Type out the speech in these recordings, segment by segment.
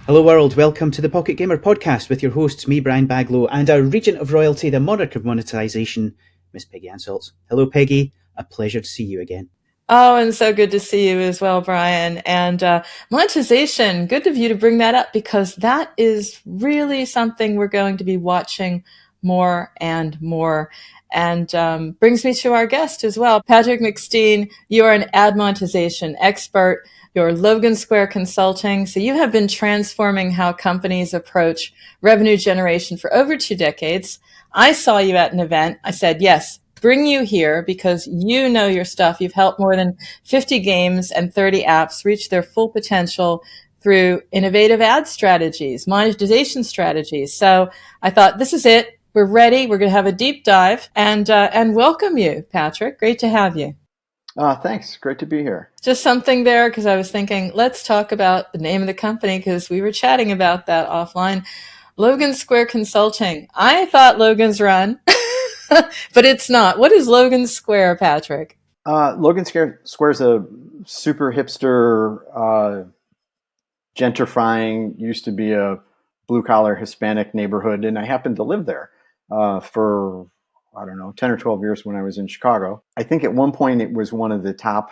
Hello world, welcome to the Pocket Gamer podcast with your hosts, me, Brian Baglow, and our regent of royalty, the monarch of monetisation, Miss Peggy and Salz. Hello Peggy, a pleasure to see you again. Oh, and so good to see you as well, Brian. And monetization, good of you to bring that up because that is really something we're going to be watching more and more. And brings me to our guest as well, Patrick McSteen. You are an ad monetization expert. You're Logan Square Consulting. So you have been transforming how companies approach revenue generation for over 2 decades. I saw you at an event. I said, yes, bring you here because you know your stuff. You've helped more than 50 games and 30 apps reach their full potential through innovative ad strategies, monetization strategies. So I thought, this is it. We're ready. We're going to have a deep dive and welcome you, Patrick. Great to have you. Thanks. Great to be here. Just something there because I was thinking, let's talk about the name of the company because we were chatting about that offline. Logan Square Consulting. I thought Logan's Run, but it's not. What is Logan Square, Patrick? Logan Square is a super hipster, gentrifying, used to be a blue-collar Hispanic neighborhood, and I happened to live there for, 10 or 12 years when I was in Chicago. I think at one point it was one of the top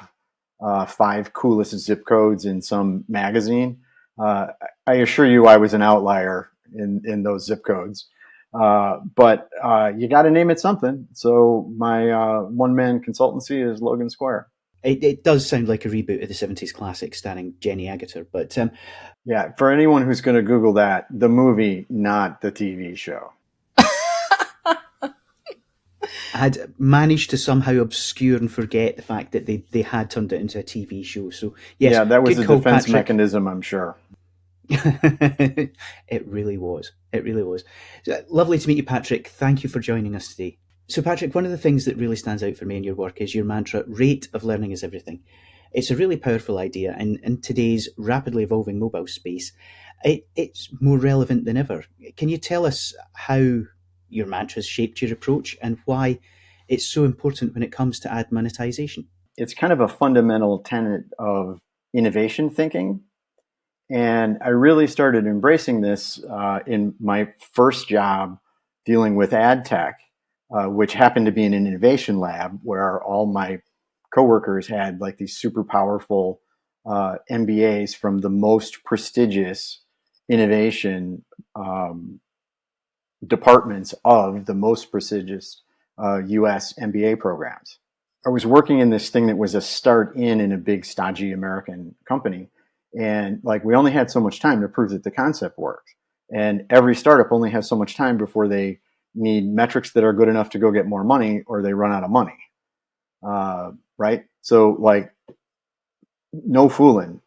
5 coolest zip codes in some magazine. I assure you I was an outlier in those zip codes. But you got to name it something. So my one-man consultancy is Logan Square. It does sound like a reboot of the 70s classic starring Jenny Agutter. But yeah, for anyone who's going to Google that, the movie, not the TV show. I had managed to somehow obscure and forget the fact that they had turned it into a TV show. So yes, yeah, that was a defense Patrick. Mechanism, I'm sure. It really was. Lovely to meet you, Patrick. Thank you for joining us today. So Patrick, one of the things that really stands out for me in your work is your mantra, rate of learning is everything. It's a really powerful idea, and in today's rapidly evolving mobile space, it's more relevant than ever. Can you tell us how your mantra has shaped your approach and why it's so important when it comes to ad monetization? It's kind of a fundamental tenet of innovation thinking. And I really started embracing this in my first job dealing with ad tech, which happened to be in an innovation lab where all my coworkers had like these super powerful MBAs from the most prestigious innovation departments of the most prestigious US MBA programs. I was working in this thing that was a start in a big stodgy American company. And like we only had so much time to prove that the concept worked. And every startup only has so much time before they need metrics that are good enough to go get more money or they run out of money. Right? So like no fooling.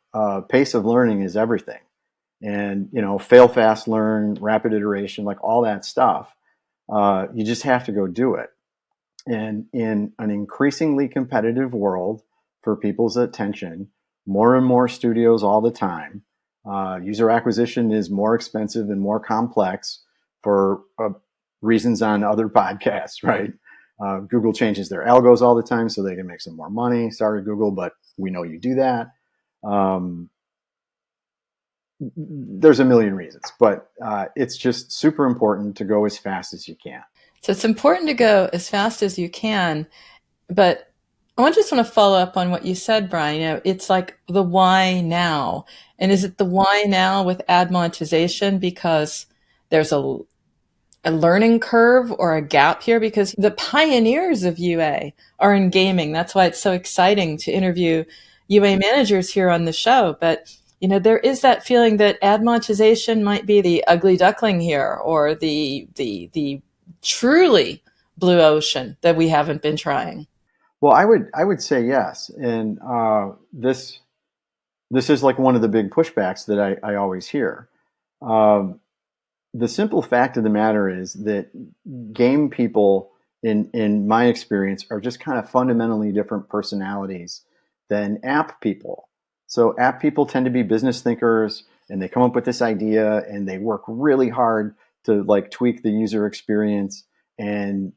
Pace of learning is everything. And, fail fast, learn, rapid iteration, like all that stuff. You just have to go do it. And in an increasingly competitive world for people's attention, more and more studios all the time, user acquisition is more expensive and more complex for reasons on other podcasts, right? Google changes their algos all the time so they can make some more money. Sorry, Google, but we know you do that. There's a million reasons, but it's just super important to go as fast as you can. So it's important to go as fast as you can, but I just want to follow up on what you said, Brian. It's like the why now. And is it the why now with ad monetization because there's a learning curve or a gap here? Because the pioneers of UA are in gaming. That's why it's so exciting to interview UA managers here on the show. But there is that feeling that ad monetization might be the ugly duckling here, or the truly blue ocean that we haven't been trying. Well, I would say yes, and this is like one of the big pushbacks that I always hear. The simple fact of the matter is that game people, in my experience, are just kind of fundamentally different personalities than app people. So app people tend to be business thinkers, and they come up with this idea, and they work really hard to like tweak the user experience. and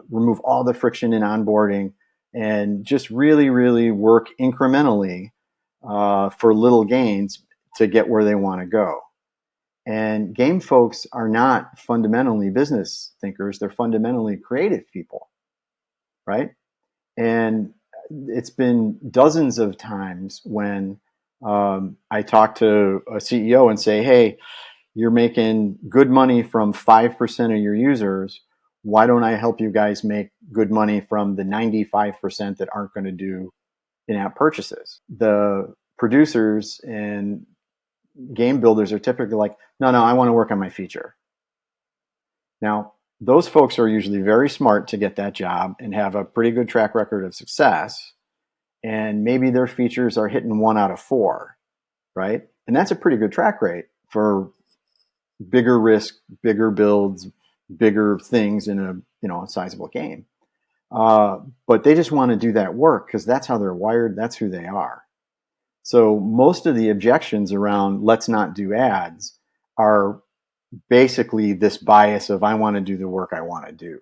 remove all the friction in onboarding and just really, really work incrementally for little gains to get where they want to go. And game folks are not fundamentally business thinkers. They're fundamentally creative people, right? And it's been dozens of times when I talk to a CEO and say, hey, you're making good money from 5% of your users. Why don't I help you guys make good money from the 95% that aren't going to do in-app purchases? The producers and game builders are typically like, no, I want to work on my feature. Now, those folks are usually very smart to get that job and have a pretty good track record of success. And maybe their features are hitting 1 out of 4, right? And that's a pretty good track rate for bigger risk, bigger builds, bigger things in a sizable game. But they just want to do that work because that's how they're wired. That's who they are. So most of the objections around let's not do ads are basically this bias of I want to do the work I want to do,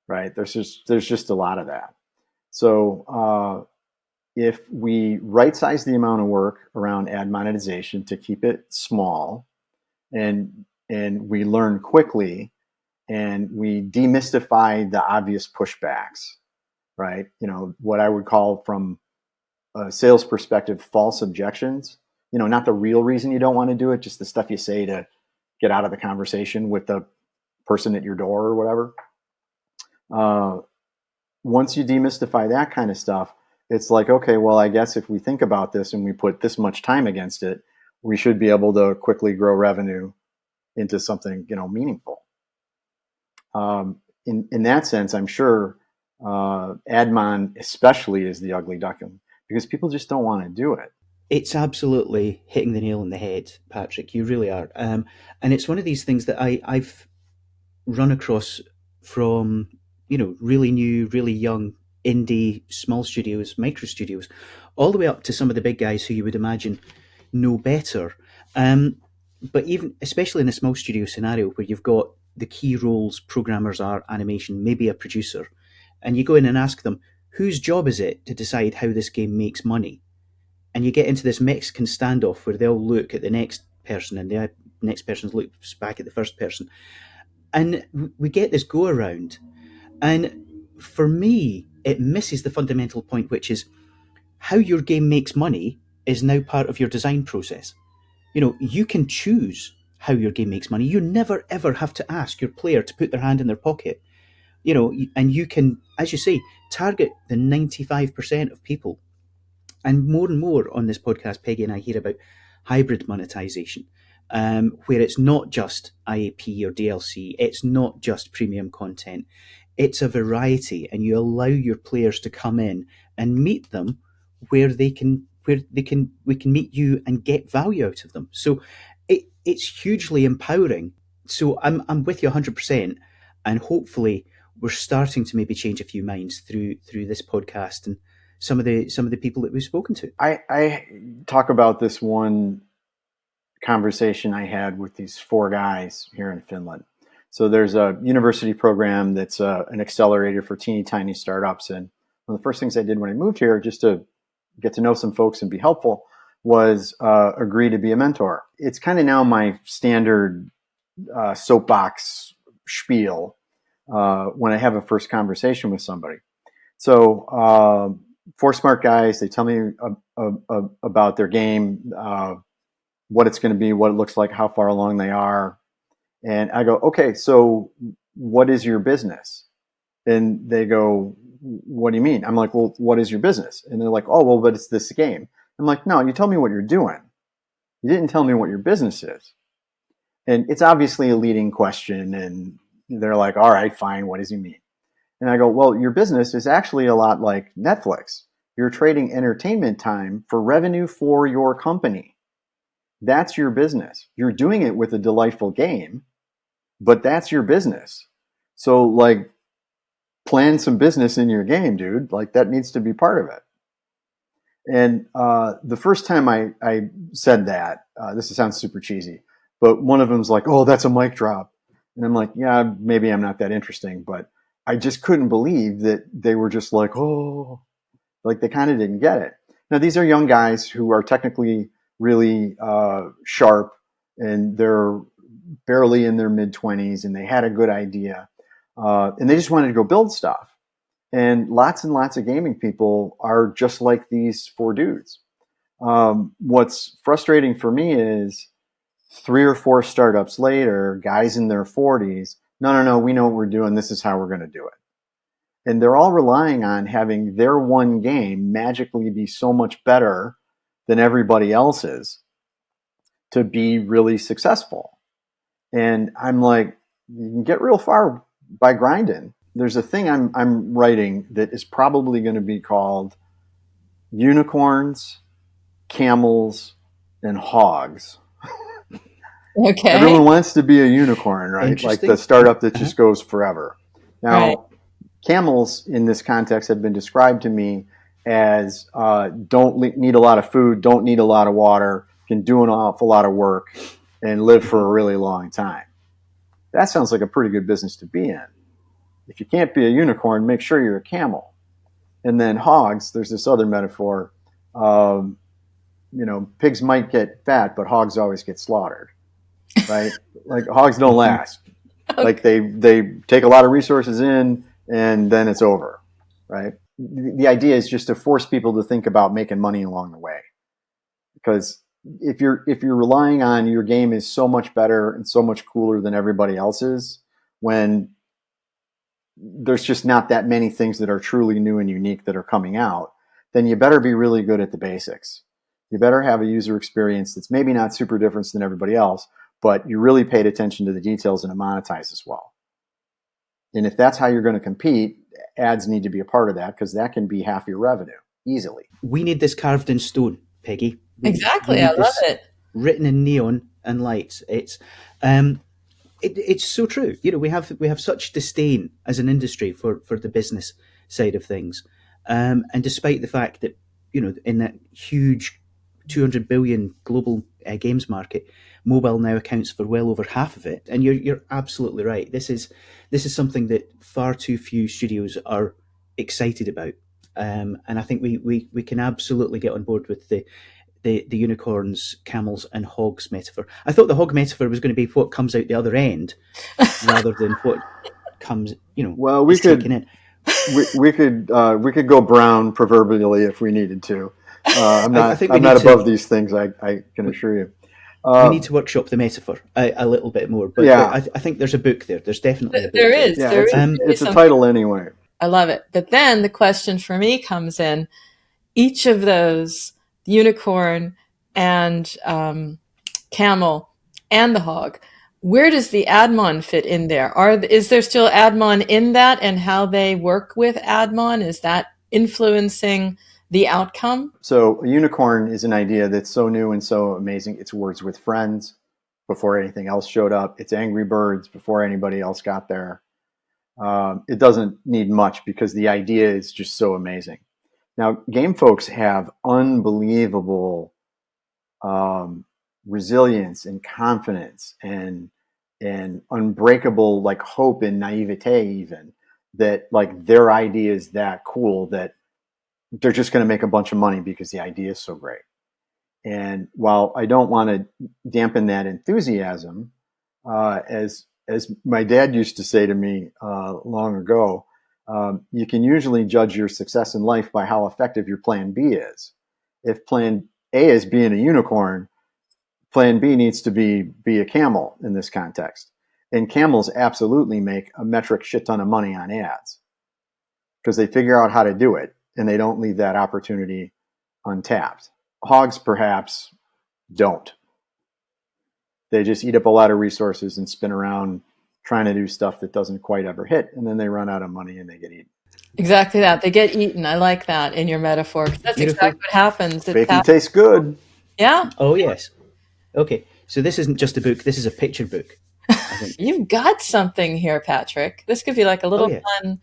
right? There's just a lot of that. So if we right size the amount of work around ad monetization to keep it small, and we learn quickly, and we demystify the obvious pushbacks, right? What I would call from a sales perspective, false objections, not the real reason you don't want to do it, just the stuff you say to get out of the conversation with the person at your door or whatever. Once you demystify that kind of stuff, it's like, okay, well, I guess if we think about this and we put this much time against it, we should be able to quickly grow revenue into something, meaningful. In that sense, I'm sure AdMon especially is the ugly duckling because people just don't want to do it. It's absolutely hitting the nail on the head, Patrick. You really are. And it's one of these things that I've run across from, really new, really young indie small studios, micro studios, all the way up to some of the big guys who you would imagine know better. But even, especially in a small studio scenario where you've got the key roles, programmers, art, animation, maybe a producer, and you go in and ask them, whose job is it to decide how this game makes money? And you get into this Mexican standoff where they'll look at the next person and the next person looks back at the first person. And we get this go around. And for me, it misses the fundamental point, which is how your game makes money is now part of your design process. You can choose how your game makes money. You never, ever have to ask your player to put their hand in their pocket. And you can, as you say, target the 95% of people. And more on this podcast, Peggy and I hear about hybrid monetization, where it's not just IAP or DLC, it's not just premium content, it's a variety, and you allow your players to come in and meet them where we can meet you and get value out of them. So it's hugely empowering. So I'm with you 100%, and hopefully we're starting to maybe change a few minds through this podcast and some of the people that we've spoken to. I talk about this one conversation I had with these 4 guys here in Finland. So there's a university program that's an accelerator for teeny tiny startups. And one of the first things I did when I moved here, just to get to know some folks and be helpful, was agree to be a mentor. It's kind of now my standard soapbox spiel when I have a first conversation with somebody. So 4 smart guys, they tell me about their game, what it's going to be, what it looks like, how far along they are. And I go, okay, so what is your business? And they go, what do you mean? I'm like, well, what is your business? And they're like, oh, well, but it's this game. I'm like, no, you tell me what you're doing. You didn't tell me what your business is. And it's obviously a leading question. And they're like, all right, fine. What does he mean? And I go, well, your business is actually a lot like Netflix. You're trading entertainment time for revenue for your company. That's your business. You're doing it with a delightful game, but that's your business. So like, plan some business in your game, dude. Like that needs to be part of it. And the first time I said that, this sounds super cheesy, but one of them's like, oh, that's a mic drop. And I'm like, yeah, maybe I'm not that interesting, but I just couldn't believe that they were just like, oh, like they kind of didn't get it. Now, these are young guys who are technically really sharp, and they're barely in their mid-20s, and they had a good idea, and they just wanted to go build stuff. And lots of gaming people are just like these four dudes. What's frustrating for me is 3 or 4 startups later, guys in their 40s, no, we know what we're doing. This is how we're going to do it. And they're all relying on having their one game magically be so much better than everybody else's to be really successful. And I'm like, you can get real far by grinding. There's a thing I'm writing that is probably going to be called Unicorns, Camels, and Hogs. Okay. Everyone wants to be a unicorn, right? Like the startup that just goes forever. Now, Right. Camels in this context have been described to me as don't need a lot of food, don't need a lot of water, can do an awful lot of work, and live for a really long time. That sounds like a pretty good business to be in. If you can't be a unicorn, make sure you're a camel. And then hogs, there's this other metaphor. Pigs might get fat, but hogs always get slaughtered, right? Like hogs don't last. Okay. Like they take a lot of resources in, and then it's over, right? The idea is just to force people to think about making money along the way, because if you're relying on your game is so much better and so much cooler than everybody else's, when there's just not that many things that are truly new and unique that are coming out, then you better be really good at the basics. You better have a user experience that's maybe not super different than everybody else, but you really paid attention to the details and it monetizes well. And if that's how you're going to compete, ads need to be a part of that, because that can be half your revenue easily. We need this carved in stone, Peggy. Exactly. I love it. Written in neon and lights. It's so true. We have such disdain as an industry for the business side of things, and despite the fact that in that huge 200 billion global games market, mobile now accounts for well over half of it. And you're absolutely right. This is something that far too few studios are excited about, and I think we can absolutely get on board with the unicorns, camels, and hogs metaphor. I thought the hog metaphor was going to be what comes out the other end, rather than what comes. Well, we could taken in. we could go brown proverbially if we needed to. I'm not above these things. I can assure you. We need to workshop the metaphor a little bit more. But yeah, I think there's a book there. There's definitely a book there is. Yeah, there it's a title anyway. I love it. But then the question for me comes in: each of those, unicorn and camel and the hog, where does the admon fit in there? Is there still admon in that, and how they work with admon? Is that influencing the outcome? So a unicorn is an idea that's so new and so amazing. It's Words with Friends before anything else showed up. It's Angry Birds before anybody else got there. It doesn't need much because the idea is just so amazing. Now, game folks have unbelievable resilience and confidence and unbreakable like hope and naivete, even that like their idea is that cool that they're just going to make a bunch of money because the idea is so great. And while I don't want to dampen that enthusiasm, as my dad used to say to me long ago, you can usually judge your success in life by how effective your plan B is. If plan A is being a unicorn, plan B needs to be a camel in this context. And camels absolutely make a metric shit ton of money on ads because they figure out how to do it and they don't leave that opportunity untapped. Hogs perhaps don't. They just eat up a lot of resources and spin around trying to do stuff that doesn't quite ever hit, and then they run out of money and they get eaten. Exactly that. They get eaten. I like that in your metaphor. That's exactly what happens. Bacon tastes good. Yeah. Oh, yes. Okay, so this isn't just a book. This is a picture book. You've got something here, Patrick. This could be like a little fun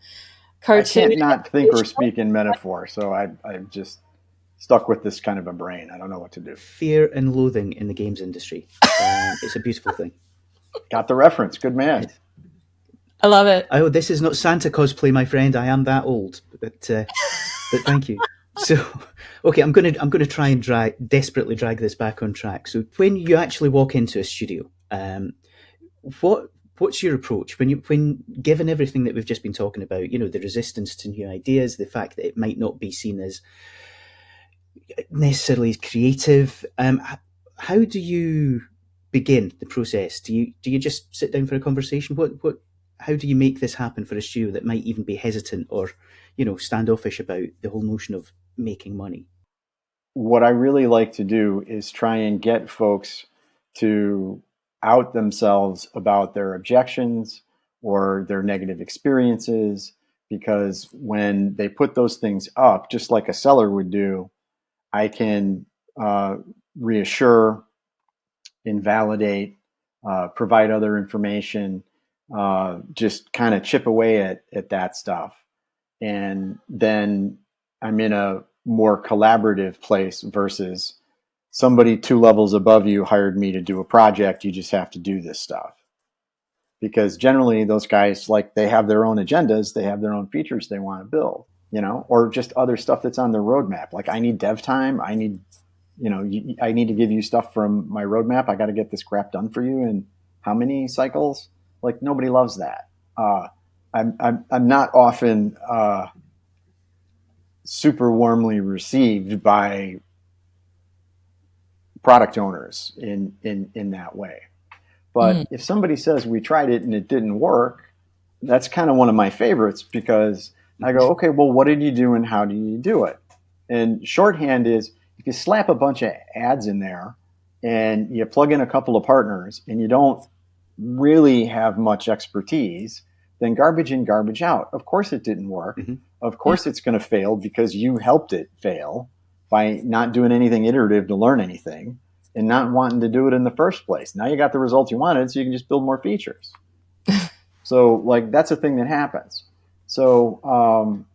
cartoon. I can't not think or speak in metaphor, so I'm just stuck with this kind of a brain. I don't know what to do. Fear and loathing in the games industry. It's a beautiful thing. Got the reference. Good man. I love it. Oh, this is not Santa cosplay, my friend. I am that old, but thank you. So, okay, I'm gonna try and desperately drag this back on track. So, when you actually walk into a studio, what what's your approach when given everything that we've just been talking about? You know, the resistance to new ideas, the fact that it might not be seen as necessarily creative. How do you begin the process? Do you just sit down for a conversation? What how do you make this happen for a studio that might even be hesitant or, standoffish about the whole notion of making money? What I really like to do is try and get folks to out themselves about their objections or their negative experiences, because when they put those things up, just like a seller would do, I can reassure, invalidate, provide other information, just kind of chip away at that stuff. And then I'm in a more collaborative place versus somebody 2 levels above you hired me to do a project. You just have to do this stuff. Because generally those guys, like, they have their own agendas, they have their own features they want to build, or just other stuff that's on their roadmap. Like, I need dev time. I need, I need to give you stuff from my roadmap. I got to get this crap done for you in how many cycles? Like, nobody loves that. I'm not often super warmly received by product owners in that way. But if somebody says we tried it and it didn't work, that's kind of one of my favorites, because I go, okay, well, what did you do and how do you do it? And shorthand is, if you slap a bunch of ads in there and you plug in a couple of partners and you don't really have much expertise, then garbage in, garbage out. Of course it didn't work. Mm-hmm. Of course it's going to fail because you helped it fail by not doing anything iterative to learn anything and not wanting to do it in the first place. Now you got the results you wanted, so you can just build more features. So, like, that's a thing that happens. So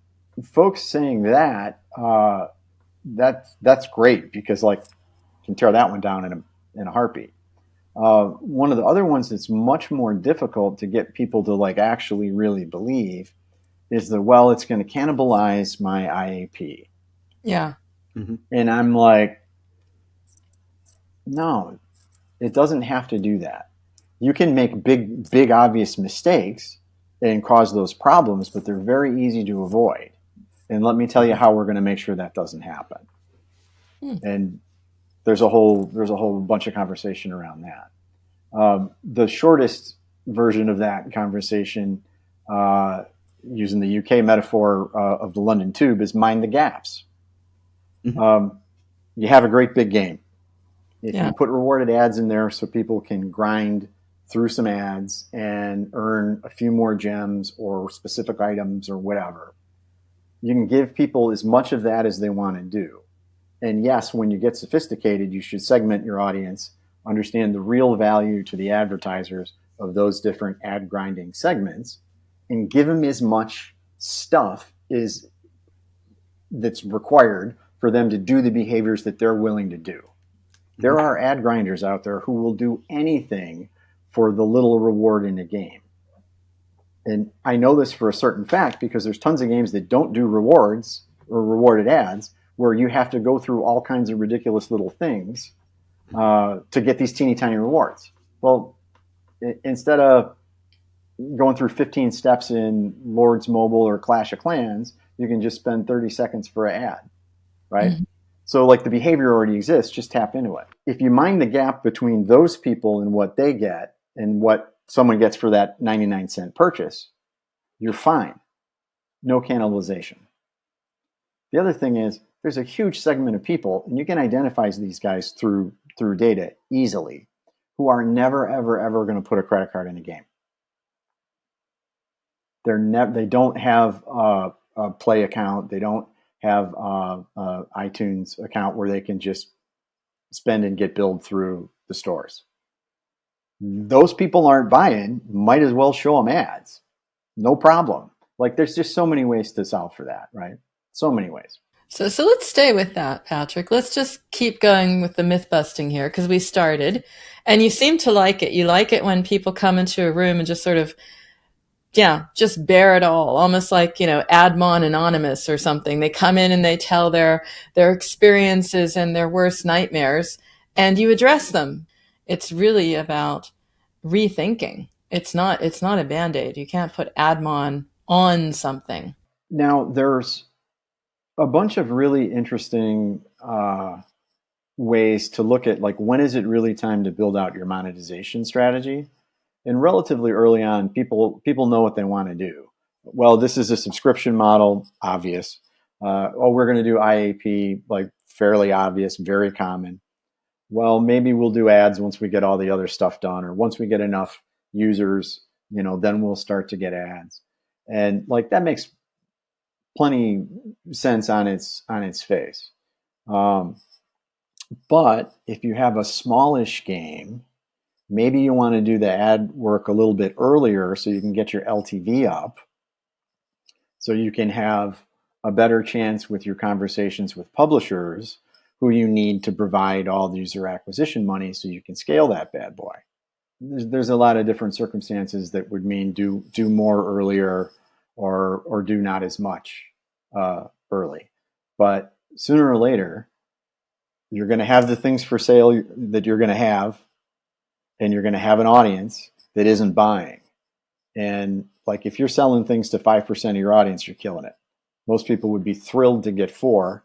folks saying that, that's great, because, like, you can tear that one down in a heartbeat. One of the other ones that's much more difficult to get people to, like, actually really believe is it's going to cannibalize my IAP. Yeah. Mm-hmm. And I'm like, no, it doesn't have to do that. You can make big, obvious mistakes and cause those problems, but they're very easy to avoid. And let me tell you how we're going to make sure that doesn't happen. And there's a whole bunch of conversation around that. The shortest version of that conversation, using the UK metaphor of the London Tube, is mind the gaps. Mm-hmm. You have a great big game. If you put rewarded ads in there so people can grind through some ads and earn a few more gems or specific items or whatever, you can give people as much of that as they want to do. And yes, when you get sophisticated, you should segment your audience, understand the real value to the advertisers of those different ad grinding segments, and give them as much stuff that's required for them to do the behaviors that they're willing to do. There are ad grinders out there who will do anything for the little reward in a game. And I know this for a certain fact, because there's tons of games that don't do rewards or rewarded ads, where you have to go through all kinds of ridiculous little things to get these teeny tiny rewards. Well, instead of going through 15 steps in Lords Mobile or Clash of Clans, you can just spend 30 seconds for an ad, right? Mm-hmm. So, like, the behavior already exists, just tap into it. If you mind the gap between those people and what they get and what someone gets for that 99-cent purchase, you're fine. No cannibalization. The other thing is, there's a huge segment of people, and you can identify these guys through data easily, who are never, ever, ever going to put a credit card in a game. They don't have a Play account. They don't have iTunes account where they can just spend and get billed through the stores. Those people aren't buying. Might as well show them ads. No problem. Like, there's just so many ways to solve for that, right? So many ways. So let's stay with that, Patrick. Let's just keep going with the myth busting here, because we started, and you seem to like it. You like it when people come into a room and just sort of yeah, just bear it all, almost like, Admon Anonymous or something. They come in and they tell their experiences and their worst nightmares, and you address them. It's really about rethinking. It's not a band-aid. You can't put Admon on something. Now, there's a bunch of really interesting ways to look at, like, when is it really time to build out your monetization strategy? And relatively early on, people know what they want to do. Well, this is a subscription model, obvious. We're going to do IAP, like fairly obvious, very common. Well, maybe we'll do ads once we get all the other stuff done, or once we get enough users, then we'll start to get ads. And like that makes plenty sense on its face. But if you have a smallish game, maybe you want to do the ad work a little bit earlier so you can get your LTV up, so you can have a better chance with your conversations with publishers who you need to provide all the user acquisition money so you can scale that bad boy. There's a lot of different circumstances that would mean do more earlier or do not as much early. But sooner or later, you're going to have the things for sale that you're going to have, and you're going to have an audience that isn't buying. And like if you're selling things to 5% of your audience, you're killing it. Most people would be thrilled to get 4.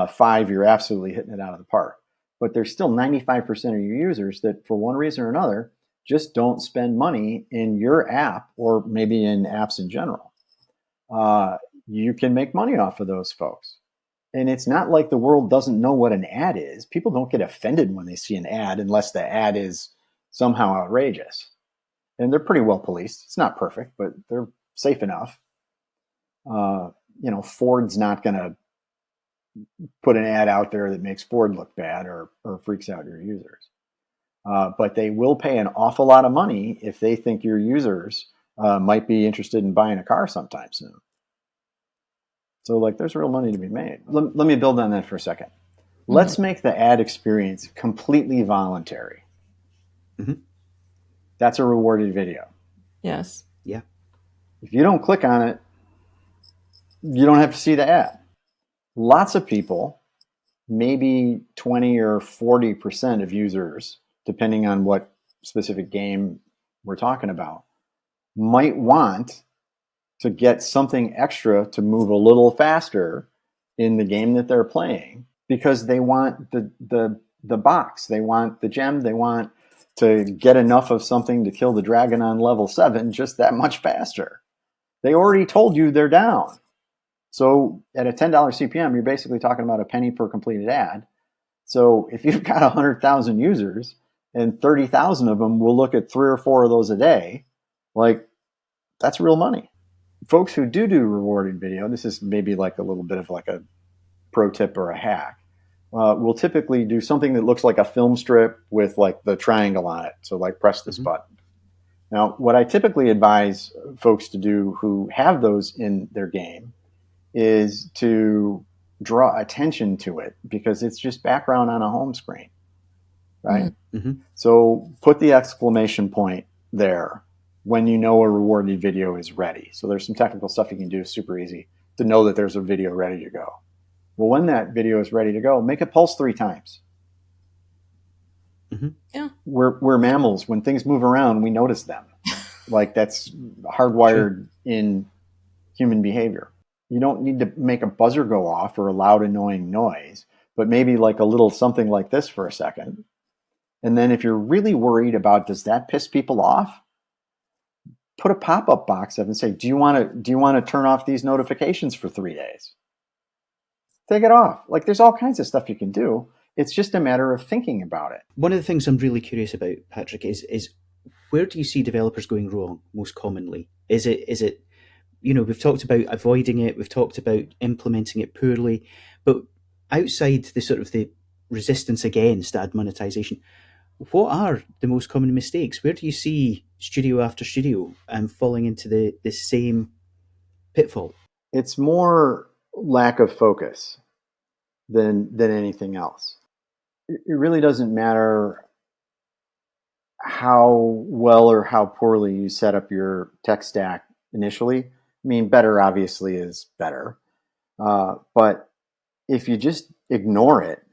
5, you're absolutely hitting it out of the park. But there's still 95% of your users that, for one reason or another, just don't spend money in your app, or maybe in apps in general. You can make money off of those folks. And it's not like the world doesn't know what an ad is. People don't get offended when they see an ad unless the ad is somehow outrageous. And they're pretty well policed. It's not perfect, but they're safe enough. Ford's not going to put an ad out there that makes Ford look bad or freaks out your users. But they will pay an awful lot of money if they think your users might be interested in buying a car sometime soon. So like there's real money to be made. Let me build on that for a second. Mm-hmm. Let's make the ad experience completely voluntary. Mm-hmm. That's a rewarded video. Yes. Yeah. If you don't click on it, you don't have to see the ad. Lots of people, maybe 20 or 40% of users, depending on what specific game we're talking about, might want to get something extra to move a little faster in the game that they're playing, because they want the box, they want the gem, they want to get enough of something to kill the dragon on level 7 just that much faster. They already told you they're down. So at a $10 CPM, you're basically talking about a penny per completed ad. So if you've got 100,000 users and 30,000 of them will look at 3 or 4 of those a day, like that's real money. Folks who do rewarded video, this is maybe like a little bit of like a pro tip or a hack, will typically do something that looks like a film strip with like the triangle on it. So like press this button. Now, what I typically advise folks to do who have those in their game is to draw attention to it, because it's just background on a home screen, right? Mm-hmm. So put the exclamation point there when you know a rewarded video is ready. So there's some technical stuff you can do, super easy, to know that there's a video ready to go. Well, when that video is ready to go, make it pulse 3 times. Mm-hmm. Yeah. We're mammals. When things move around, we notice them. Like that's hardwired in human behavior. You don't need to make a buzzer go off or a loud, annoying noise, but maybe like a little something like this for a second. And then if you're really worried about, does that piss people off? Put a pop-up box up and say, do you want to turn off these notifications for 3 days? Take it off. Like there's all kinds of stuff you can do. It's just a matter of thinking about it. One of the things I'm really curious about, Patrick, is where do you see developers going wrong most commonly? Is it we've talked about avoiding it, we've talked about implementing it poorly, but outside the sort of the resistance against ad monetization, what are the most common mistakes? Where do you see studio after studio falling into the same pitfall? It's more lack of focus than anything else. It really doesn't matter how well or how poorly you set up your tech stack initially. I mean, better obviously is better. But if you just ignore it,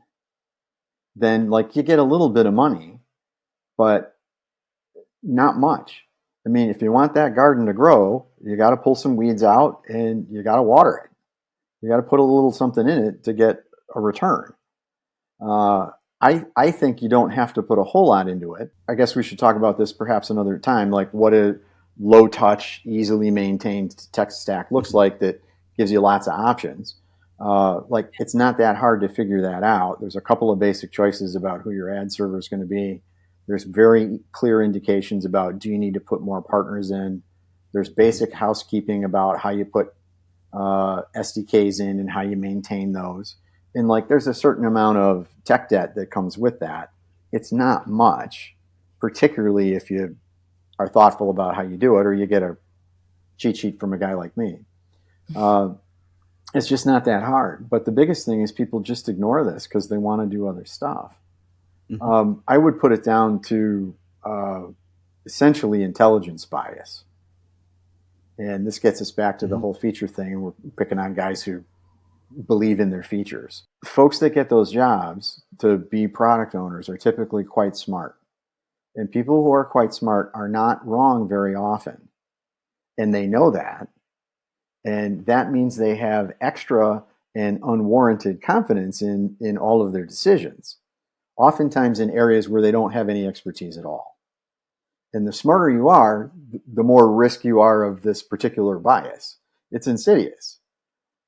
then like you get a little bit of money, but not much. I mean, if you want that garden to grow, you got to pull some weeds out and you got to water it. You got to put a little something in it to get a return. I think you don't have to put a whole lot into it. I guess we should talk about this perhaps another time, like what a low touch, easily maintained tech stack looks like that gives you lots of options. Like it's not that hard to figure that out. There's a couple of basic choices about who your ad server is going to be. There's very clear indications about do you need to put more partners in. There's basic housekeeping about how you put SDKs in and how you maintain those. And like there's a certain amount of tech debt that comes with that. It's not much, particularly if you are thoughtful about how you do it or you get a cheat sheet from a guy like me. It's just not that hard. But the biggest thing is people just ignore this because they want to do other stuff. Mm-hmm. I would put it down to essentially intelligence bias. And this gets us back to the whole feature thing. And we're picking on guys who believe in their features. Folks that get those jobs to be product owners are typically quite smart. And people who are quite smart are not wrong very often. And they know that. And that means they have extra and unwarranted confidence in all of their decisions, oftentimes in areas where they don't have any expertise at all. And the smarter you are, the more risk you are of this particular bias. It's insidious.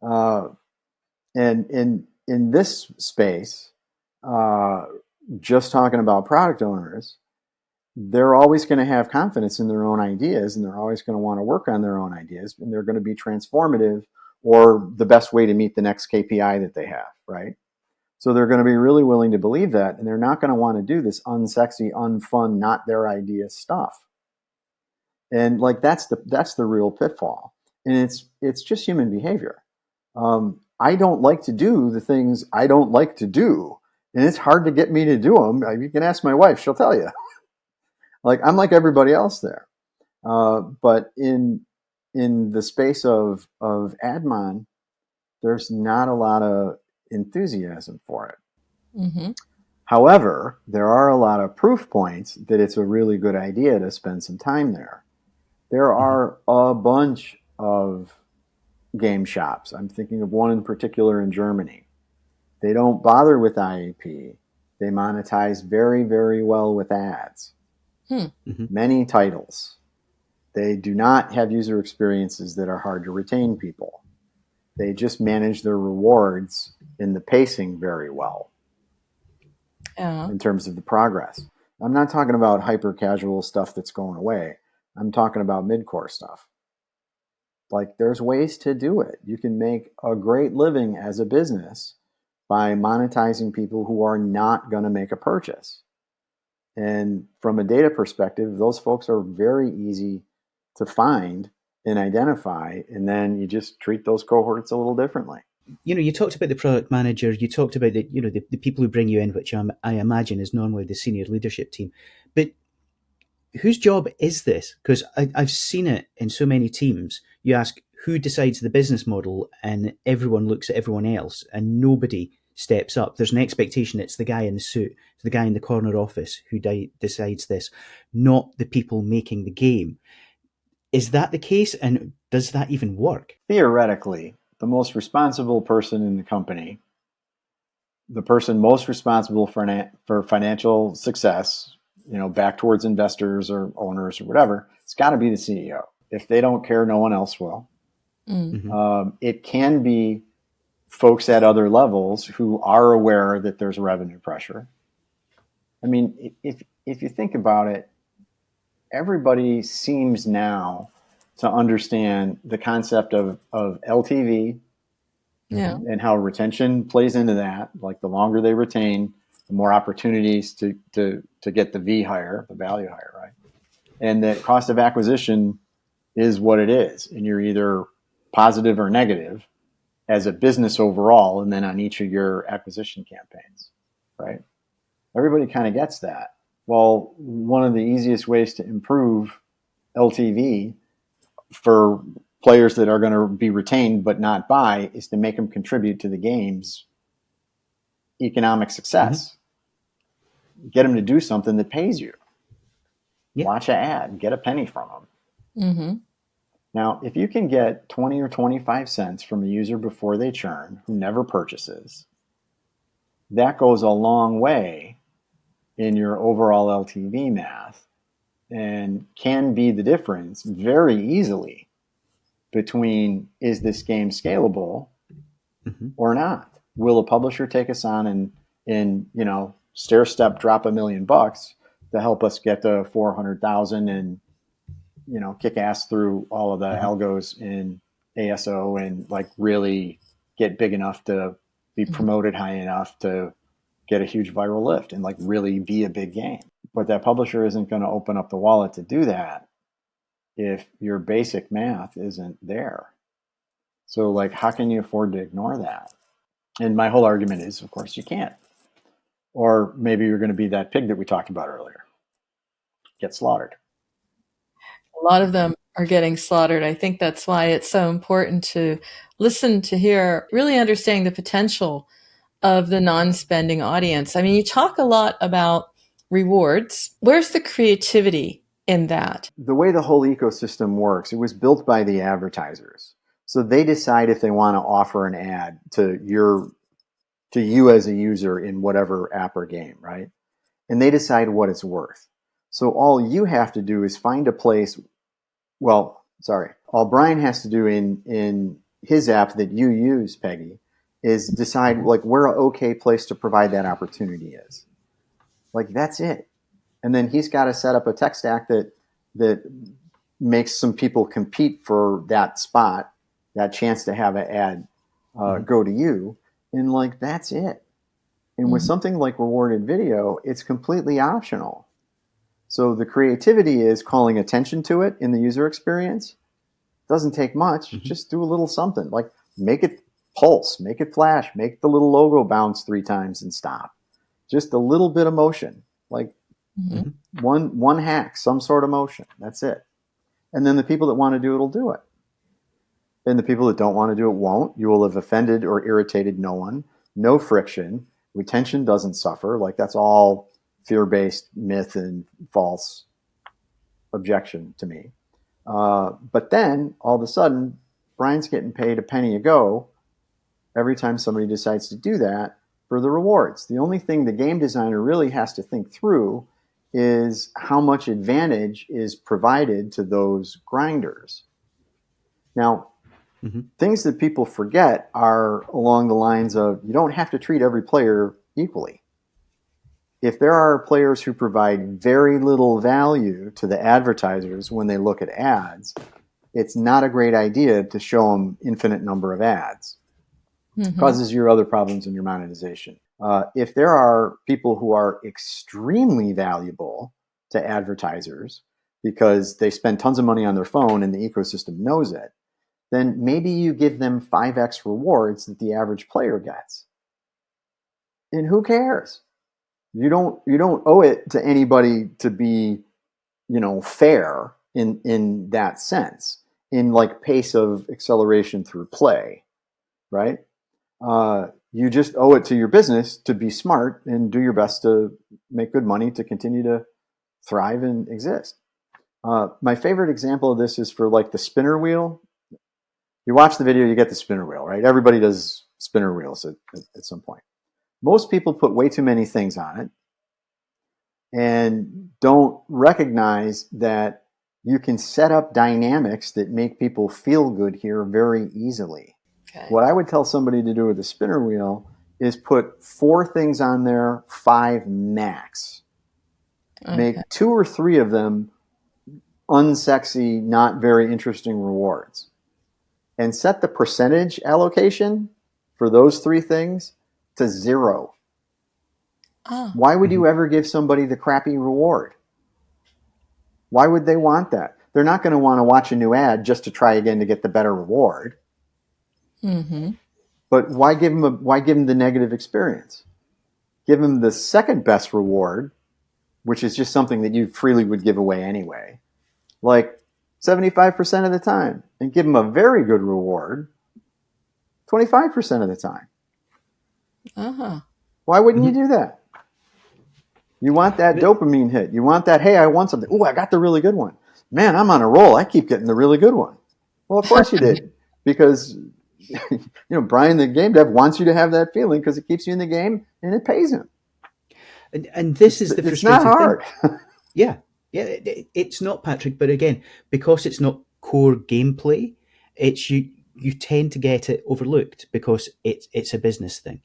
And in this space, just talking about product owners, they're always going to have confidence in their own ideas, and they're always going to want to work on their own ideas, and they're going to be transformative or the best way to meet the next KPI that they have, right? So they're going to be really willing to believe that, and they're not going to want to do this unsexy, unfun, not their idea stuff. And like that's the real pitfall, and it's just human behavior. I don't like to do the things I don't like to do, and it's hard to get me to do them. You can ask my wife; she'll tell you. Like I'm like everybody else there, but in the space of admon, there's not a lot of enthusiasm for it. Mm-hmm. However, there are a lot of proof points that it's a really good idea to spend some time there. There are a bunch of game shops. I'm thinking of one in particular in Germany. They don't bother with IAP. They monetize very, very well with ads. Mm-hmm. Many titles. They do not have user experiences that are hard to retain people. They just manage their rewards in the pacing very well in terms of the progress. I'm not talking about hyper casual stuff that's going away. I'm talking about mid-core stuff. Like there's ways to do it. You can make a great living as a business by monetizing people who are not going to make a purchase. And from a data perspective, those folks are very easy to find and identify, and then you just treat those cohorts a little differently. You know, you talked about the product manager, you talked about the people who bring you in, which I imagine is normally the senior leadership team. But whose job is this? Because I've seen it in so many teams. You ask who decides the business model, and everyone looks at everyone else, and nobody steps up. There's an expectation it's the guy in the suit, the guy in the corner office who decides this, not the people making the game. Is that the case, and does that even work? Theoretically, the most responsible person in the company, the person most responsible for financial success, back towards investors or owners or whatever, it's got to be the CEO. If they don't care, no one else will. Mm-hmm. It can be folks at other levels who are aware that there's revenue pressure. I mean, if you think about it, everybody seems now to understand the concept of LTV and how retention plays into that. Like the longer they retain, the more opportunities to get the V higher, the value higher, right? And that cost of acquisition is what it is. And you're either positive or negative as a business overall, and then on each of your acquisition campaigns, right? Everybody kind of gets that. Well, one of the easiest ways to improve LTV for players that are going to be retained but not buy is to make them contribute to the game's economic success. Get them to do something that pays you. Yeah. Watch an ad, get a penny from them. Now, if you can get 20 or 25 cents from a user before they churn who never purchases, that goes a long way in your overall LTV math and can be the difference very easily between is this game scalable or not? Will a publisher take us on and stair step drop $1 million to help us get to 400,000 and kick ass through all of the algos in ASO and like really get big enough to be promoted high enough to get a huge viral lift and like really be a big game. But that publisher isn't going to open up the wallet to do that if your basic math isn't there. So like, how can you afford to ignore that? And my whole argument is, of course, you can't. Or maybe you're going to be that pig that we talked about earlier. Get slaughtered. A lot of them are getting slaughtered. I think that's why it's so important to listen to hear, really understanding the potential of the non-spending audience. I mean, you talk a lot about rewards. Where's the creativity in that? The way the whole ecosystem works, it was built by the advertisers. So they decide if they want to offer an ad to you as a user in whatever app or game, right? And they decide what it's worth. So all you have to do is find a place. All Brian has to do in his app that you use, Peggy, is decide like where an okay place to provide that opportunity is. Like that's it. And then he's got to set up a tech stack that makes some people compete for that spot, that chance to have an ad go to you. And like, that's it. And with something like rewarded video, it's completely optional. So the creativity is calling attention to it in the user experience. Doesn't take much. Just do a little something like make it pulse, make it flash, make the little logo bounce 3 times and stop. Just a little bit of motion, like one hack, some sort of motion. That's it. And then the people that want to do it will do it. And the people that don't want to do it won't. You will have offended or irritated no one. No friction. Retention doesn't suffer. Like that's all fear-based myth and false objection to me. But then all of a sudden, Brian's getting paid a penny a go every time somebody decides to do that for the rewards. The only thing the game designer really has to think through is how much advantage is provided to those grinders. Now, things that people forget are along the lines of you don't have to treat every player equally. If there are players who provide very little value to the advertisers when they look at ads, it's not a great idea to show them infinite number of ads. Causes your other problems in your monetization. If there are people who are extremely valuable to advertisers because they spend tons of money on their phone and the ecosystem knows it, then maybe you give them 5x rewards that the average player gets. And who cares? You don't owe it to anybody to be, fair in that sense, in like pace of acceleration through play, right? You just owe it to your business to be smart and do your best to make good money to continue to thrive and exist. My favorite example of this is for like the spinner wheel. You watch the video, you get the spinner wheel, right? Everybody does spinner wheels at some point. Most people put way too many things on it and don't recognize that you can set up dynamics that make people feel good here very easily. Okay. What I would tell somebody to do with a spinner wheel is put 4 things on there, 5 max. Okay. Make 2 or 3 of them unsexy, not very interesting rewards. And set the percentage allocation for those 3 things to 0. Oh. Why would you ever give somebody the crappy reward? Why would they want that? They're not going to want to watch a new ad just to try again to get the better reward. But why give them the negative experience? Give them the second best reward, which is just something that you freely would give away anyway. Like 75% of the time and give them a very good reward 25% of the time. Uh-huh. Why wouldn't you do that? You want that dopamine hit. You want that, hey, I want something. Oh, I got the really good one. Man, I'm on a roll. I keep getting the really good one. Well, of course you did. Because, Brian, the game dev, wants you to have that feeling because it keeps you in the game and it pays him. And this is the frustrating It's not hard. thing. Yeah, it's not, Patrick. But again, because it's not core gameplay, it's you tend to get it overlooked because it's a business thing.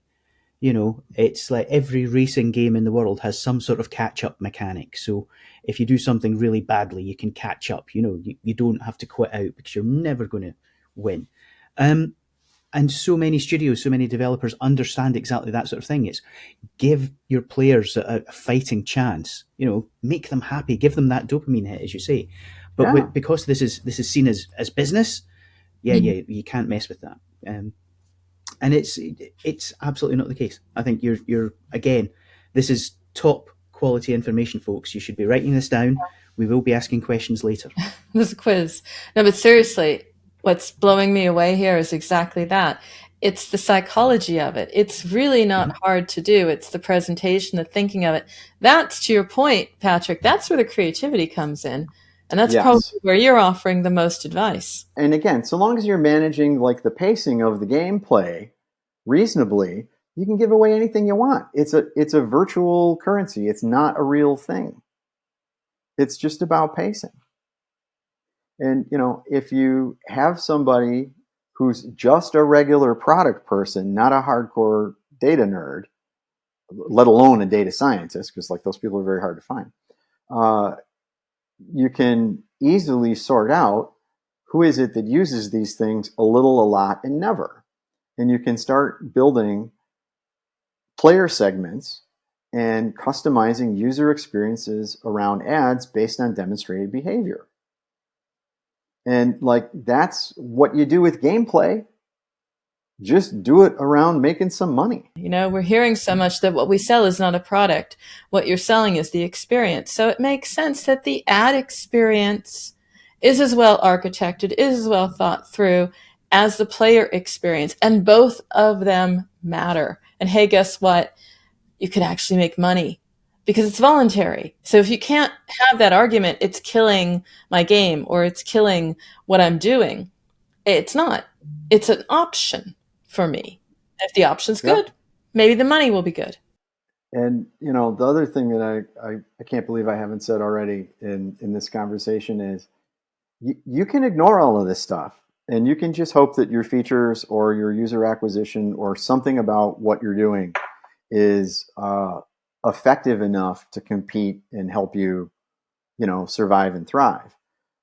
It's like every racing game in the world has some sort of catch-up mechanic. So if you do something really badly, you can catch up. You don't have to quit out because you're never going to win. And so many studios, so many developers understand exactly that sort of thing. It's give your players a fighting chance. Make them happy, give them that dopamine hit, as you say. But because this is seen as business, you can't mess with that. And it's absolutely not the case. I think you're again, this is top quality information, folks. You should be writing this down. We will be asking questions later. This is a quiz. No, but seriously, what's blowing me away here is exactly that. It's the psychology of it. It's really not hard to do. It's the presentation, the thinking of it. That's, to your point, Patrick, that's where the creativity comes in. And that's probably where you're offering the most advice. And again, so long as you're managing like the pacing of the gameplay reasonably, you can give away anything you want. It's a virtual currency. It's not a real thing. It's just about pacing. And, if you have somebody who's just a regular product person, not a hardcore data nerd, let alone a data scientist, because like those people are very hard to find, you can easily sort out who is it that uses these things a little, a lot, and never. And you can start building player segments and customizing user experiences around ads based on demonstrated behavior. And like that's what you do with gameplay. Just do it around making some money. We're hearing so much that what we sell is not a product. What you're selling is the experience. So it makes sense that the ad experience is as well architected, is as well thought through as the player experience. And both of them matter. And hey, guess what? You could actually make money because it's voluntary. So if you can't have that argument, it's killing my game or it's killing what I'm doing. It's not. It's an option for me. If the option's good, maybe the money will be good. And, the other thing that I can't believe I haven't said already in this conversation is you can ignore all of this stuff and you can just hope that your features or your user acquisition or something about what you're doing is effective enough to compete and help you, survive and thrive.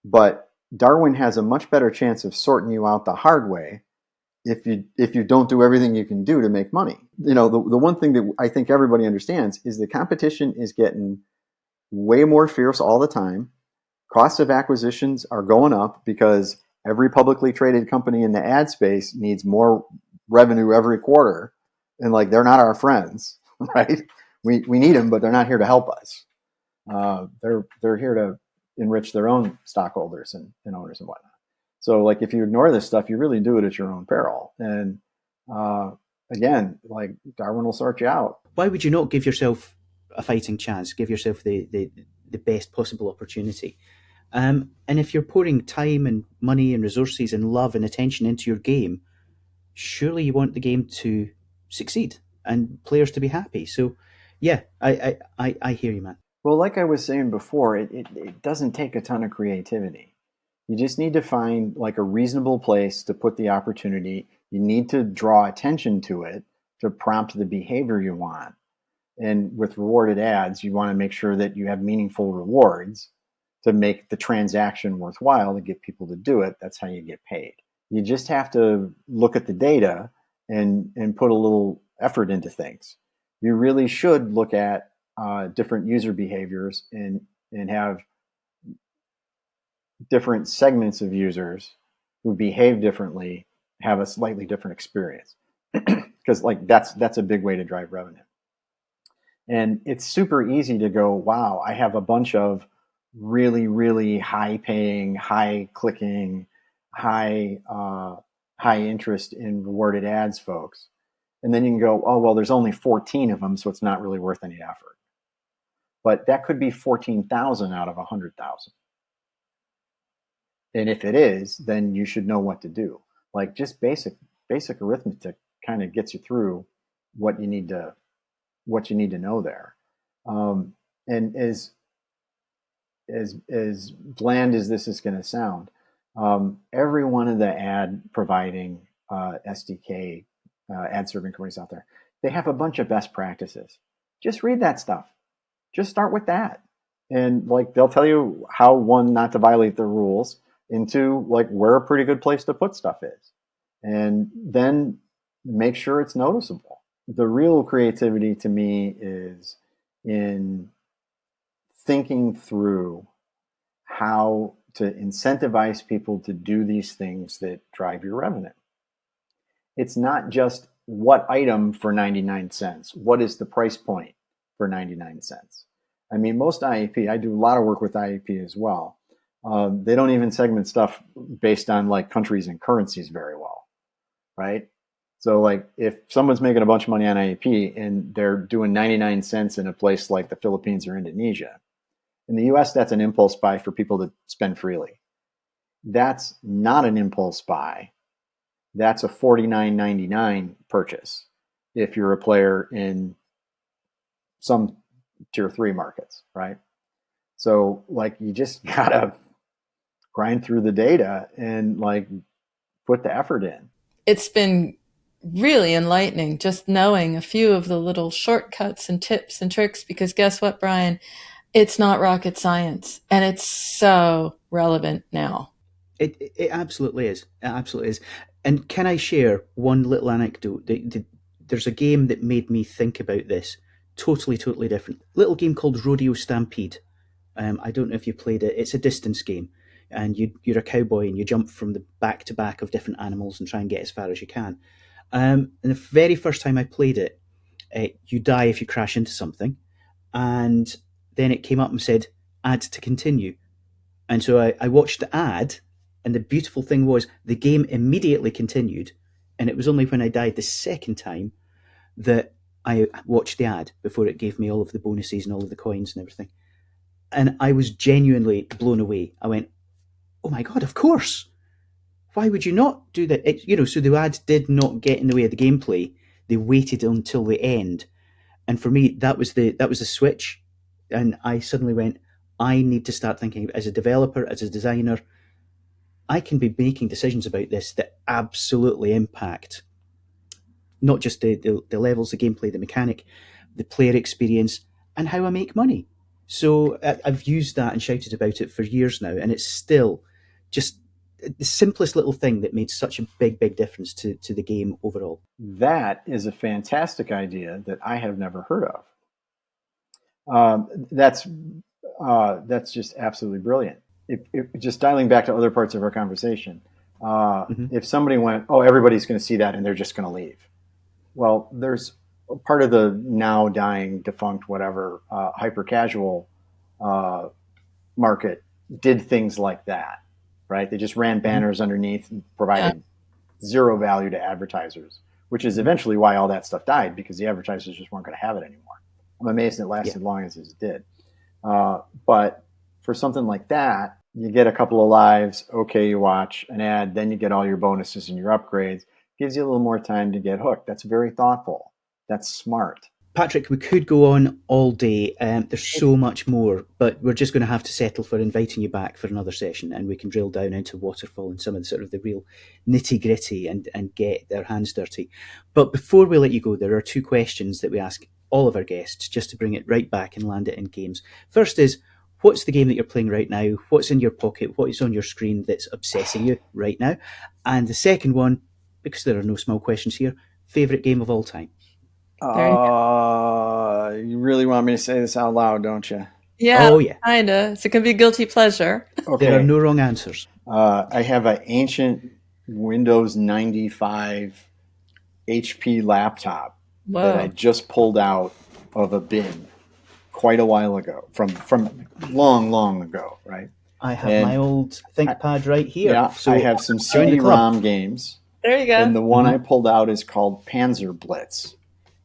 But Darwin has a much better chance of sorting you out the hard way if you don't do everything you can do to make money. The one thing that I think everybody understands is the competition is getting way more fierce all the time. Costs of acquisitions are going up because every publicly traded company in the ad space needs more revenue every quarter. And like, they're not our friends, right? We need them, but they're not here to help us. They're here to enrich their own stockholders and owners and whatnot. So like, if you ignore this stuff, you really do it at your own peril. And again, like Darwin will sort you out. Why would you not give yourself a fighting chance? Give yourself the best possible opportunity. And if you're pouring time and money and resources and love and attention into your game, surely you want the game to succeed and players to be happy. So yeah, I hear you, man. Well, like I was saying before, it doesn't take a ton of creativity. You just need to find like a reasonable place to put the opportunity. You need to draw attention to it to prompt the behavior you want. And with rewarded ads, you want to make sure that you have meaningful rewards to make the transaction worthwhile to get people to do it. That's how you get paid. You just have to look at the data and put a little effort into things. You really should look at different user behaviors and have different segments of users who behave differently have a slightly different experience, because like that's a big way to drive revenue. And it's super easy to go, wow, I have a bunch of really, really high paying, high clicking, high interest in rewarded ads folks. And then you can go, oh, well, there's only 14 of them, so it's not really worth any effort. But that could be 14,000 out of 100,000. And if it is, then you should know what to do. Like just basic arithmetic kind of gets you through what you need to know there. And as bland as this is going to sound, every one of the ad providing SDK ad serving companies out there, they have a bunch of best practices. Just read that stuff. Just start with that, and like they'll tell you how, one, not to violate the rules, and two, like where a pretty good place to put stuff is, and then make sure it's noticeable. The real creativity to me is in thinking through how to incentivize people to do these things that drive your revenue. It's not just what item for 99 cents. What is the price point for 99 cents? I mean, most IAP, I do a lot of work with IAP as well. They don't even segment stuff based on like countries and currencies very well, right? So like if someone's making a bunch of money on IAP and they're doing 99 cents in a place like the Philippines or Indonesia, in the US, that's an impulse buy for people to spend freely. That's not an impulse buy. That's a $49.99 purchase if you're a player in some tier 3 markets, right? So like you just gotta grind through the data and like put the effort in. It's been really enlightening just knowing a few of the little shortcuts and tips and tricks, because guess what, Brian? It's not rocket science, and it's so relevant now. It absolutely is. It absolutely is. And can I share one little anecdote? There's a game that made me think about this. Totally different. Little game called Rodeo Stampede. I don't know if you played it. It's a distance game, and you're a cowboy and you jump from the back to back of different animals and try and get as far as you can. And the very first time I played it, you die if you crash into something, and then it came up and said add to continue. And so I watched the ad, and the beautiful thing was the game immediately continued, and it was only when I died the second time that I watched the ad before it gave me all of the bonuses and all of the coins and everything. And I was genuinely blown away. I went, oh my God, of course. Why would you not do that? So the ad did not get in the way of the gameplay. They waited until the end. And for me, that was the switch. And I suddenly went, I need to start thinking as a developer, as a designer, I can be making decisions about this that absolutely impact not just the levels, the gameplay, the mechanic, the player experience, and how I make money. So I've used that and shouted about it for years now, and it's still just the simplest little thing that made such a big difference to the game overall. That is a fantastic idea that I have never heard of. That's just absolutely brilliant. If just dialing back to other parts of our conversation, if somebody went, oh, everybody's going to see that and they're just going to leave. Well, there's part of the now dying, defunct, whatever, hyper casual market did things like that, right? They just ran banners underneath and provided zero value to advertisers, which is eventually why all that stuff died, because the advertisers just weren't going to have it anymore. I'm amazed it lasted as long as it did. But for something like that, you get a couple of lives, okay, you watch an ad, then you get all your bonuses and your upgrades. Gives you a little more time to get hooked. That's very thoughtful. That's smart. Patrick, we could go on all day. There's so much more, but we're just going to have to settle for inviting you back for another session, and we can drill down into Waterfall and some of the sort of the real nitty-gritty and get their hands dirty. But before we let you go, there are two questions that we ask all of our guests, just to bring it right back and land it in games. First is, what's the game that you're playing right now? What's in your pocket? What is on your screen that's obsessing you right now? And the second one, because there are no small questions here, favourite game of all time? You really want me to say this out loud, don't you? Yeah, oh, yeah. Kinda. So it can be guilty pleasure. Okay. There are no wrong answers. I have an ancient Windows 95 HP laptop that I just pulled out of a bin. quite a while ago, from long ago, right? I have my old ThinkPad right here. Yeah, so I have some CD-ROM games. There you go. And the one I pulled out is called Panzer Blitz.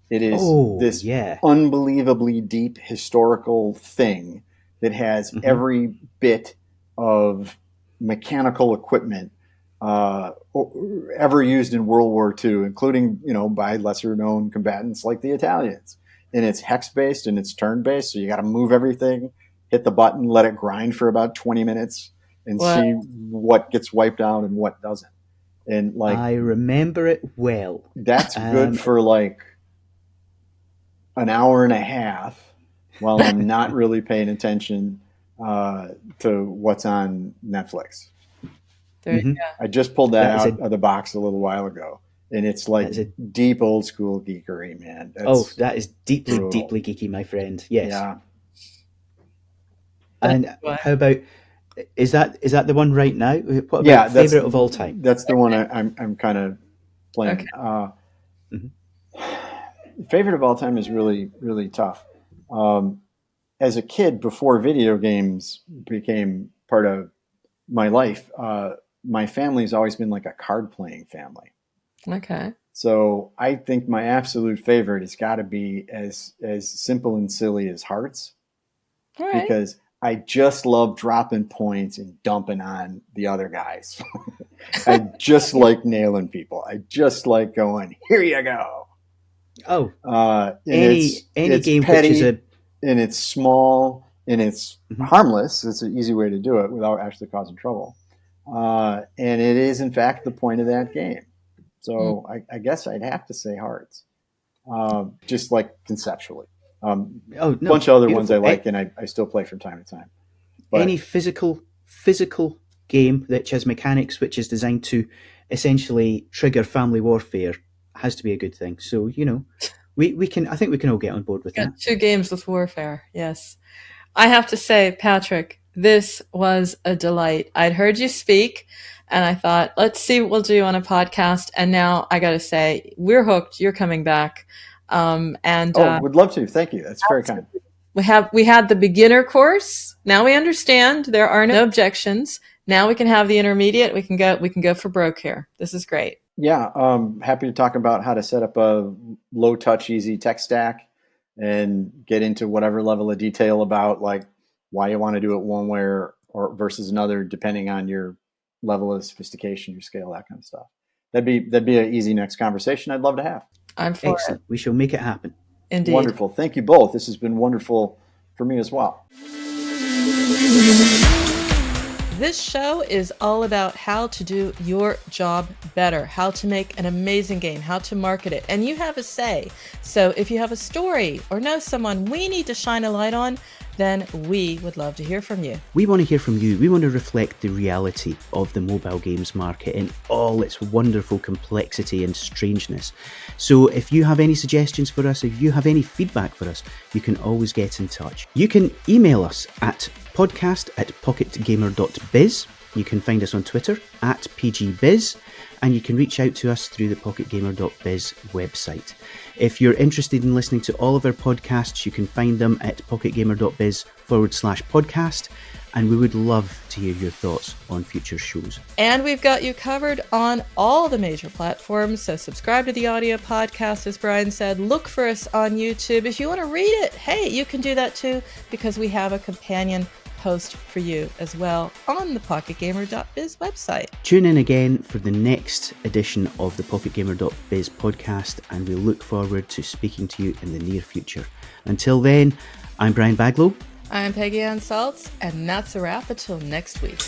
It is this unbelievably deep historical thing that has every bit of mechanical equipment ever used in World War II, including, by lesser-known combatants like the Italians. And it's hex-based and it's turn-based, so you got to move everything, hit the button, let it grind for about 20 minutes, and see what gets wiped out and what doesn't. And I remember it well. That's good for an hour and a half while I'm not really paying attention to what's on Netflix. There you go. I just pulled that out of the box a little while ago, and it's like deep old school geekery, man. That is deeply geeky, my friend. Yes. Yeah. And how about, is that the one right now? What about favorite of all time? That's the one I'm kind of playing. Okay. Favorite of all time is really, really tough. As a kid, before video games became part of my life, my family's always been like a card playing family. Okay. So I think my absolute favorite has got to be as simple and silly as Hearts. All right. Because I just love dropping points and dumping on the other guys. I just like nailing people. I just like going, here you go. Oh, any game petty, which is and it's small and it's harmless. It's an easy way to do it without actually causing trouble. And it is, in fact, the point of that game. So I guess I'd have to say Hearts, just like conceptually. A bunch of other ones I like, and I still play from time to time. But any physical game that has mechanics which is designed to essentially trigger family warfare has to be a good thing. So, we can. I think we can all get on board with that. 2 games with warfare. Yes. I have to say, Patrick, this was a delight. I'd heard you speak, and I thought, let's see what we'll do on a podcast. And now I got to say, we're hooked. You're coming back. Would love to. Thank you. That's very kind. We had the beginner course. Now we understand there are no objections. Now we can have the intermediate. We can go for broke here. This is great. Yeah, happy to talk about how to set up a low touch, easy tech stack and get into whatever level of detail about like why you want to do it one way or versus another, depending on your level of sophistication, your scale, that kind of stuff. That'd be an easy next conversation I'd love to have. I'm for Excellent. We shall make it happen. Indeed. Wonderful. Thank you both. This has been wonderful for me as well. This show is all about how to do your job better, how to make an amazing game, how to market it, and you have a say. So if you have a story or know someone we need to shine a light on, then we would love to hear from you. We want to hear from you. We want to reflect the reality of the mobile games market in all its wonderful complexity and strangeness. So if you have any suggestions for us, if you have any feedback for us, you can always get in touch. You can email us at podcast@pocketgamer.biz. You can find us on Twitter @PGBiz, and you can reach out to us through the pocketgamer.biz website. If you're interested in listening to all of our podcasts, you can find them at pocketgamer.biz/podcast, and we would love to hear your thoughts on future shows. And we've got you covered on all the major platforms, so subscribe to the audio podcast, as Brian said. Look for us on YouTube. If you want to read it, hey, you can do that too, because we have a companion post for you as well on the pocketgamer.biz website. Tune in again for the next edition of the pocketgamer.biz podcast, and we look forward to speaking to you in the near future. Until then, I'm Brian Baglow. I'm Peggy Salz, and that's a wrap until next week.